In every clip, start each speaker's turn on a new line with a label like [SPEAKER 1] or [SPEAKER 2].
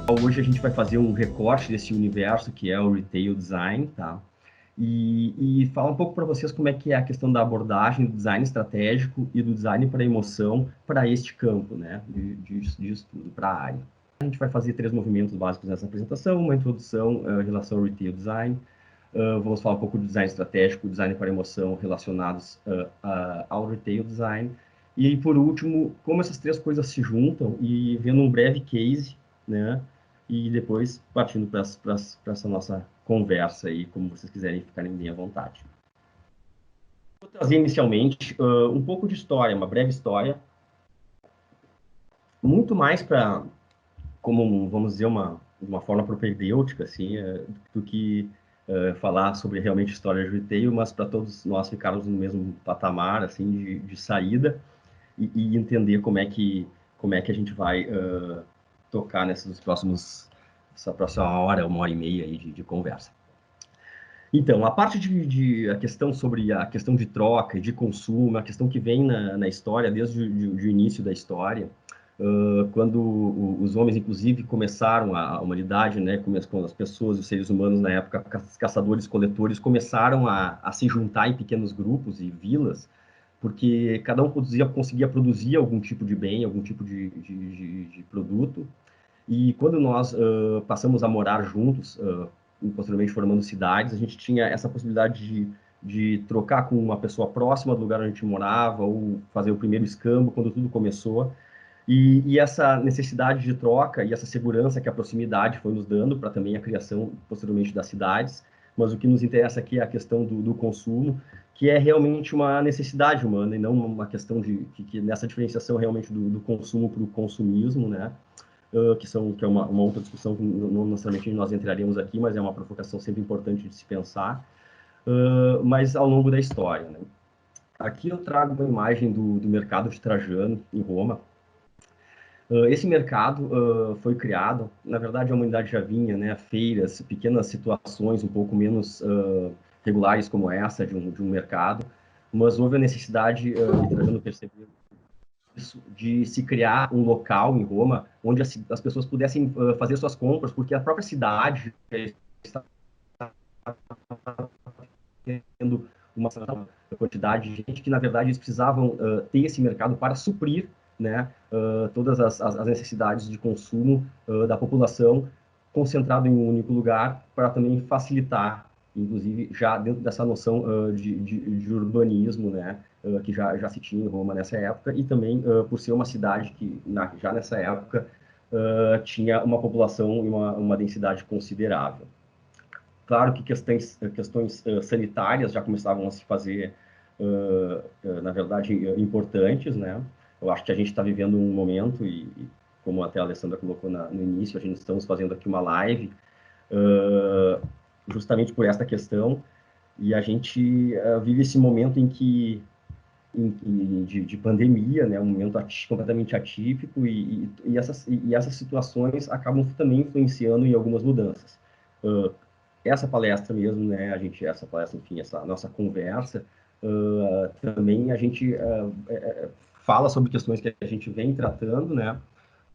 [SPEAKER 1] Hoje a gente vai fazer um recorte desse universo que é o retail design, tá? E falar um pouco para vocês como é que é a questão da abordagem do design estratégico e do design para emoção para este campo, né, de estudo, para a área. A gente vai fazer 3 movimentos básicos nessa apresentação, uma introdução em relação ao retail design, vamos falar um pouco do design estratégico, design para emoção relacionados ao retail design, e por último, como essas 3 coisas se juntam e vendo um breve case, né, e depois partindo para essa nossa conversa aí, como vocês quiserem ficarem bem à vontade. Vou trazer inicialmente um pouco de história, uma breve história, muito mais para, como vamos dizer, uma forma propedêutica, assim, do que falar sobre realmente história de retail, mas para todos nós ficarmos no mesmo patamar, assim, de saída e entender como é que a gente vai tocar essa próxima hora, 1h30 aí de conversa. Então, a parte a questão sobre a questão de troca e de consumo, a questão que vem na história, desde o início da história, quando os homens, inclusive, começaram, a humanidade, né, quando as pessoas, os seres humanos, na época, caçadores-coletores, começaram a se juntar em pequenos grupos e vilas, porque cada um conseguia produzir algum tipo de bem, algum tipo de produto, e quando nós passamos a morar juntos, posteriormente formando cidades, a gente tinha essa possibilidade de trocar com uma pessoa próxima do lugar onde a gente morava, ou fazer o primeiro escambo, quando tudo começou. E essa necessidade de troca e essa segurança que a proximidade foi nos dando para também a criação, posteriormente, das cidades. Mas o que nos interessa aqui é a questão do consumo, que é realmente uma necessidade humana e não uma questão que nessa diferenciação realmente do consumo para o consumismo, né? Que é uma outra discussão que não necessariamente nós entraremos aqui, mas é uma provocação sempre importante de se pensar, mas ao longo da história, né? Aqui eu trago uma imagem do mercado de Trajano, em Roma. Esse mercado foi criado, na verdade a humanidade já vinha, né, feiras, pequenas situações um pouco menos regulares como essa de um mercado, mas houve a necessidade, e Trajano percebeu isso, de se criar um local em Roma onde as pessoas pudessem fazer suas compras, porque a própria cidade está tendo uma quantidade de gente que, na verdade, eles precisavam ter esse mercado para suprir, né, todas as necessidades de consumo da população concentrado em um único lugar, para também facilitar, inclusive, já dentro dessa noção de urbanismo, né, que já se tinha em Roma nessa época, e também por ser uma cidade que, já nessa época, tinha uma população e uma densidade considerável. Claro que questões sanitárias já começavam a se fazer, na verdade, importantes, né? Eu acho que a gente está vivendo um momento, como até a Alessandra colocou no início, a gente estamos fazendo aqui uma live, justamente por esta questão, e a gente vive esse momento em que de pandemia, né, um momento completamente atípico, essas situações acabam também influenciando em algumas mudanças. Essa palestra mesmo, né, essa palestra, enfim, essa nossa conversa, também a gente fala sobre questões que a gente vem tratando, né,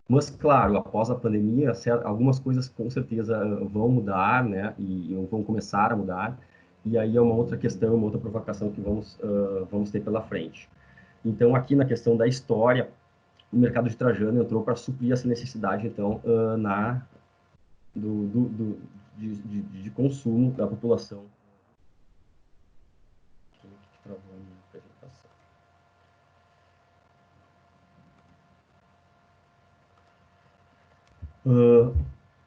[SPEAKER 1] mas, claro, após a pandemia, algumas coisas com certeza vão mudar, né, e vão começar a mudar, e aí é uma outra questão, uma outra provocação que vamos ter pela frente. Então, aqui na questão da história, o mercado de Trajano entrou para suprir essa necessidade, então, de consumo da população.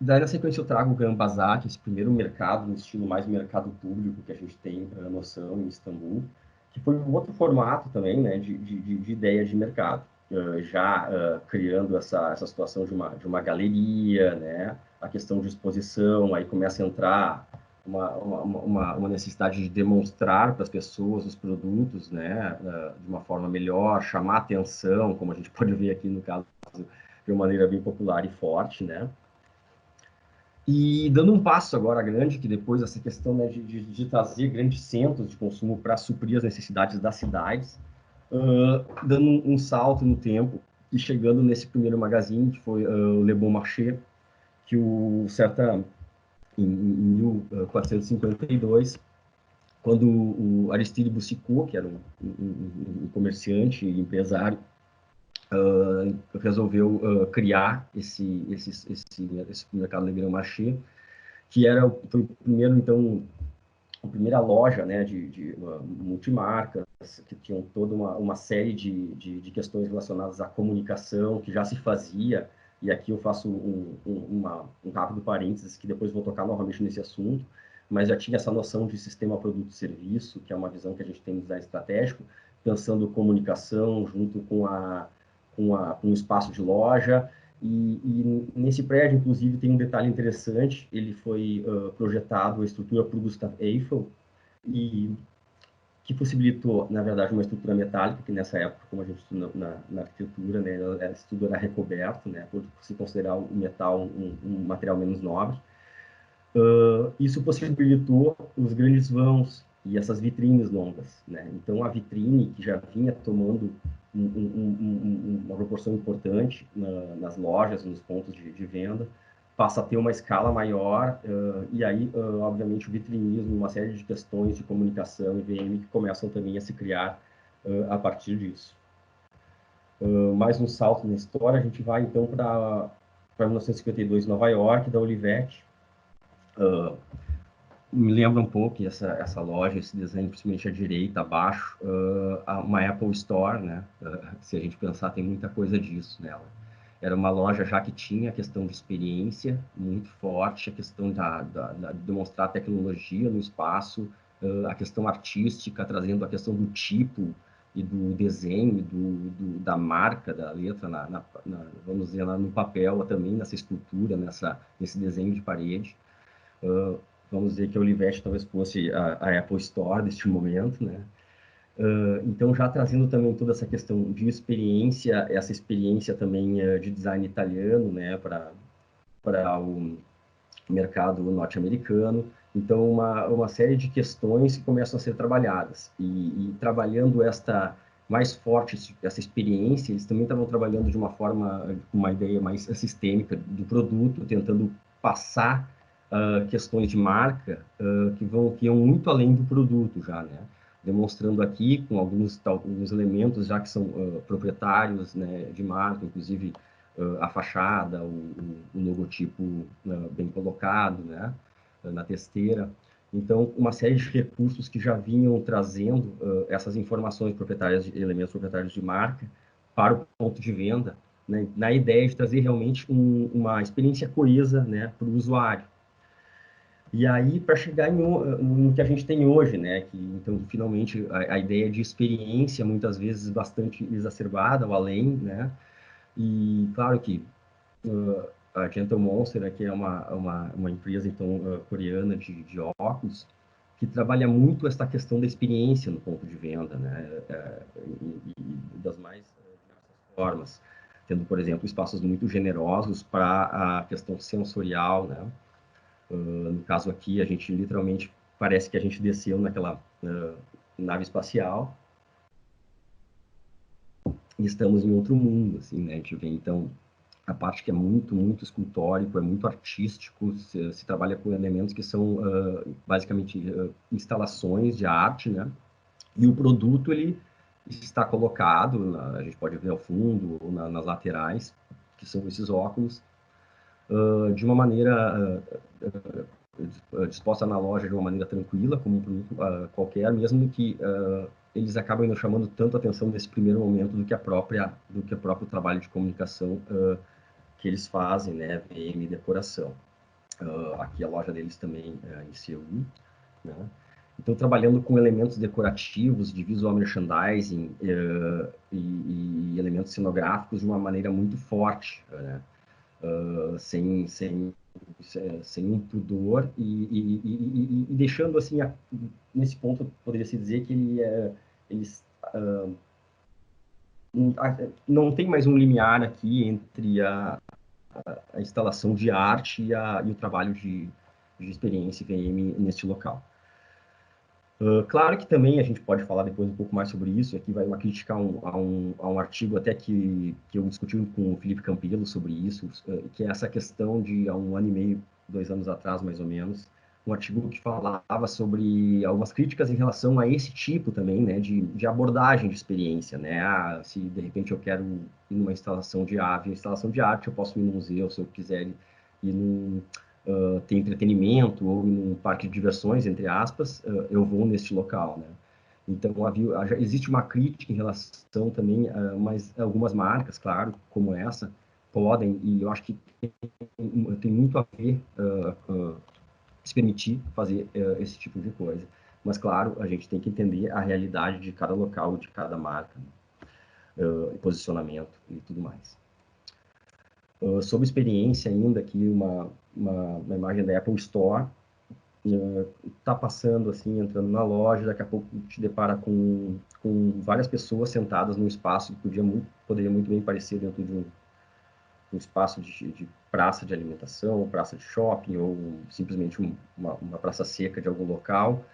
[SPEAKER 1] Daí, na sequência, eu trago o Gran Bazar, esse primeiro mercado, no estilo mais mercado público que a gente tem noção em Istambul, que foi um outro formato também, né, de ideia de mercado, já criando essa situação de uma galeria, né, a questão de exposição, aí começa a entrar uma necessidade de demonstrar para as pessoas os produtos, né, de uma forma melhor, chamar atenção, como a gente pode ver aqui no caso, de uma maneira bem popular e forte, né. E dando um passo agora grande, que depois essa questão, né, de trazer grandes centros de consumo para suprir as necessidades das cidades, dando um salto no tempo e chegando nesse primeiro magazine, que foi o Le Bon Marché, que em 1452, quando o Aristide Boucicaut, que era um comerciante e empresário, resolveu criar esse mercado de grão-marché, que foi o primeiro, então, a primeira loja, né, de multimarcas, que tinham toda uma série de questões relacionadas à comunicação, que já se fazia, e aqui eu faço um rápido parênteses, que depois vou tocar novamente nesse assunto, mas já tinha essa noção de sistema produto-serviço, que é uma visão que a gente tem no design estratégico, pensando comunicação junto com o espaço de loja, e nesse prédio, inclusive, tem um detalhe interessante, ele foi projetado, a estrutura por Gustav Eiffel, e que possibilitou, na verdade, uma estrutura metálica, que nessa época, como a gente estuda na arquitetura, né, a estrutura era recoberto, né, por se considerar o metal um material menos nobre. Isso possibilitou os grandes vãos e essas vitrines longas, né? Então, a vitrine, que já vinha tomando uma proporção importante nas lojas, nos pontos de venda, passa a ter uma escala maior, e aí, obviamente, o vitrinismo, uma série de questões de comunicação e VM que começam também a se criar a partir disso. Mais um salto na história, a gente vai, então, para 1952, Nova York, da Olivetti. Me lembra um pouco essa loja, esse desenho, principalmente à direita, abaixo, uma Apple Store, né? Se a gente pensar, tem muita coisa disso nela. Era uma loja já que tinha a questão de experiência muito forte, a questão de demonstrar tecnologia no espaço, a questão artística, trazendo a questão do tipo e do desenho, da marca da letra, vamos dizer, no papel também, nessa escultura, nesse desenho de parede. Vamos dizer que a Olivetti talvez fosse a Apple Store deste momento, né? Então, já trazendo também toda essa questão de experiência, essa experiência também de design italiano, né, para o mercado norte-americano. Então, uma série de questões que começam a ser trabalhadas. E trabalhando mais forte, essa experiência, eles também estavam trabalhando de uma forma, uma ideia mais sistêmica do produto, tentando passar questões de marca que iam muito além do produto já, né? Demonstrando aqui com alguns elementos já que são proprietários, né, de marca, inclusive a fachada, o logotipo bem colocado, né, na testeira. Então, uma série de recursos que já vinham trazendo essas informações proprietárias, elementos proprietários de marca para o ponto de venda, né, na ideia de trazer realmente uma experiência coesa, né, para o usuário. E aí, para chegar no que a gente tem hoje, né? Que, então, finalmente, a ideia de experiência, muitas vezes, bastante exacerbada, ou além, né? E, claro que a Gentle Monster, que é uma empresa, então, coreana de óculos, que trabalha muito essa questão da experiência no ponto de venda, né? E das mais diversas formas. Tendo, por exemplo, espaços muito generosos para a questão sensorial, né? No caso aqui, a gente literalmente parece que a gente desceu naquela nave espacial e estamos em outro mundo, assim, né? A gente vê, então, a parte que é muito, muito escultórico, é muito artístico, se trabalha com elementos que são basicamente instalações de arte, né? E o produto, ele está colocado, a gente pode ver ao fundo ou nas laterais, que são esses óculos, de uma maneira disposta na loja de uma maneira tranquila, como um produto qualquer, mesmo que eles acabem não chamando tanto atenção nesse primeiro momento do que o próprio trabalho de comunicação que eles fazem, né, VM e decoração. Aqui a loja deles também em Seul, né? Então, trabalhando com elementos decorativos, de visual merchandising e elementos cenográficos de uma maneira muito forte, né? Sem um pudor e deixando assim nesse ponto poderia se dizer que eles não tem mais um limiar aqui entre a instalação de arte e o trabalho de experiência VM neste local. Claro que também a gente pode falar depois um pouco mais sobre isso. Aqui vai uma crítica a um artigo até que eu discuti com o Felipe Campelo sobre isso, que é essa questão de, há um ano e meio, 2 anos atrás, mais ou menos, um artigo que falava sobre algumas críticas em relação a esse tipo também, né, de abordagem de experiência, né? Se de repente eu quero ir numa instalação de arte, eu posso ir no museu, se eu quiser ir num ter entretenimento ou em um parque de diversões, entre aspas, eu vou neste local, né? Então, já existe uma crítica em relação também, mas algumas marcas, claro, como essa, podem, e eu acho que tem muito a ver se permitir fazer esse tipo de coisa. Mas, claro, a gente tem que entender a realidade de cada local, de cada marca, posicionamento e tudo mais. Sobre experiência ainda, aqui uma imagem da Apple Store, tá passando assim, entrando na loja, daqui a pouco te depara com várias pessoas sentadas num espaço que poderia muito bem parecer dentro de um espaço de praça de alimentação, praça de shopping, ou simplesmente uma praça seca de algum local.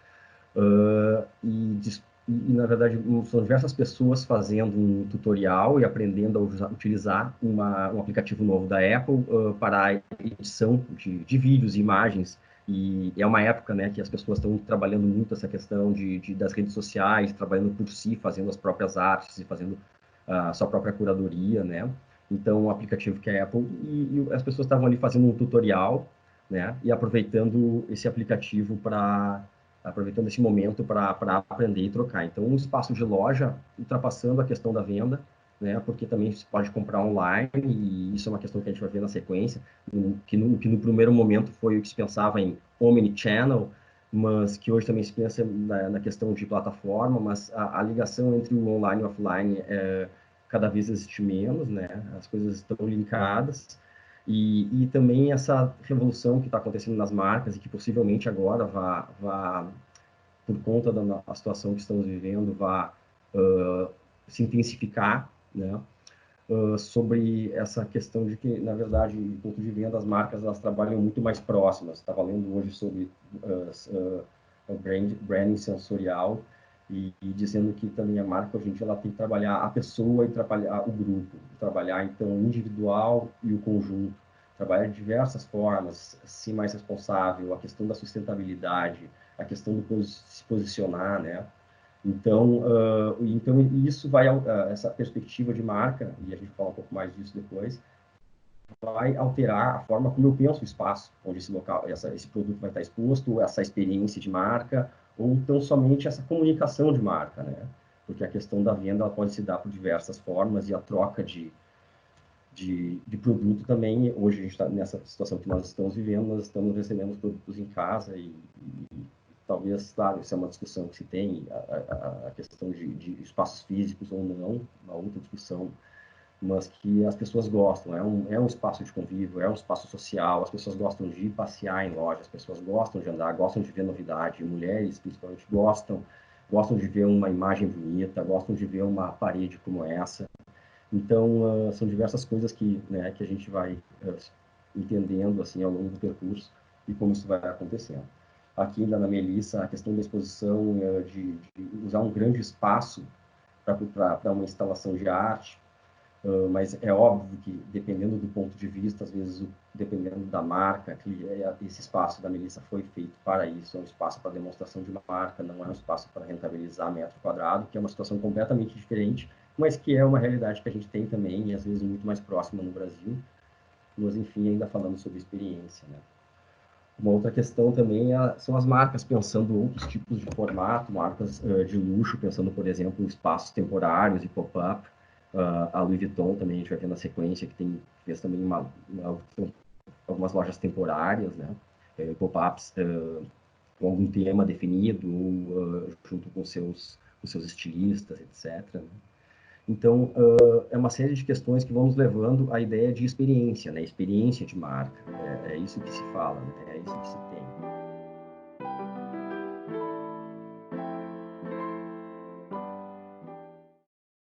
[SPEAKER 1] Na verdade, são diversas pessoas fazendo um tutorial e aprendendo a utilizar um aplicativo novo da Apple para a edição de vídeos e imagens. E é uma época, né, que as pessoas estão trabalhando muito essa questão das redes sociais, trabalhando por si, fazendo as próprias artes e fazendo a sua própria curadoria, né? Então, um aplicativo que é a Apple, e as pessoas estavam ali fazendo um tutorial, né, e aproveitando esse aplicativo aproveitando esse momento para aprender e trocar. Então, um espaço de loja, ultrapassando a questão da venda, né, porque também se pode comprar online, e isso é uma questão que a gente vai ver na sequência, que no primeiro momento foi o que se pensava em omnichannel, mas que hoje também se pensa na questão de plataforma, mas a ligação entre o online e o offline cada vez existe menos, né, as coisas estão linkadas, e também essa revolução que está acontecendo nas marcas e que possivelmente agora por conta da situação que estamos vivendo, se intensificar, né? Sobre essa questão de que, na verdade, do ponto de venda, as marcas elas trabalham muito mais próximas. Estava lendo hoje sobre branding sensorial e dizendo que também a marca hoje em dia ela tem que trabalhar a pessoa e trabalhar o grupo, trabalhar então o individual e o conjunto, trabalhar de diversas formas, ser mais responsável, a questão da sustentabilidade, a questão do se posicionar, né? Então isso vai essa perspectiva de marca, e a gente fala um pouco mais disso depois, vai alterar a forma como eu penso o espaço onde esse local, esse produto vai estar exposto, essa experiência de marca, ou então somente essa comunicação de marca, né? Porque a questão da venda ela pode se dar por diversas formas e a troca de produto também. Hoje a gente está nessa situação que nós estamos vivendo, nós estamos recebendo os produtos em casa e talvez, claro, isso é uma discussão que se tem, a questão de espaços físicos ou não, uma outra discussão, mas que as pessoas gostam, é um espaço de convívio, é um espaço social, as pessoas gostam de passear em lojas, as pessoas gostam de andar, gostam de ver novidade, mulheres principalmente gostam de ver uma imagem bonita, gostam de ver uma parede como essa. Então, são diversas coisas né, que a gente vai entendendo assim ao longo do percurso e como isso vai acontecendo. Aqui ainda na Melissa, a questão da exposição, de usar um grande espaço para uma instalação de arte, mas é óbvio que, dependendo do ponto de vista, às vezes, dependendo da marca, que esse espaço da Melissa foi feito para isso, é um espaço para demonstração de uma marca, não é um espaço para rentabilizar metro quadrado, que é uma situação completamente diferente, mas que é uma realidade que a gente tem também, e às vezes muito mais próxima no Brasil, mas, enfim, ainda falando sobre experiência, né? Uma outra questão também são as marcas, pensando outros tipos de formato, marcas de luxo, pensando, por exemplo, em espaços temporários e pop-up. A Louis Vuitton também, a gente vai ver na sequência, que fez também algumas lojas temporárias, né? Pop-ups com algum tema definido, junto com seus estilistas, etc. Né? Então, é uma série de questões que vão nos levando à ideia de experiência, né? Experiência de marca. É isso que se fala, né? É isso que se tem.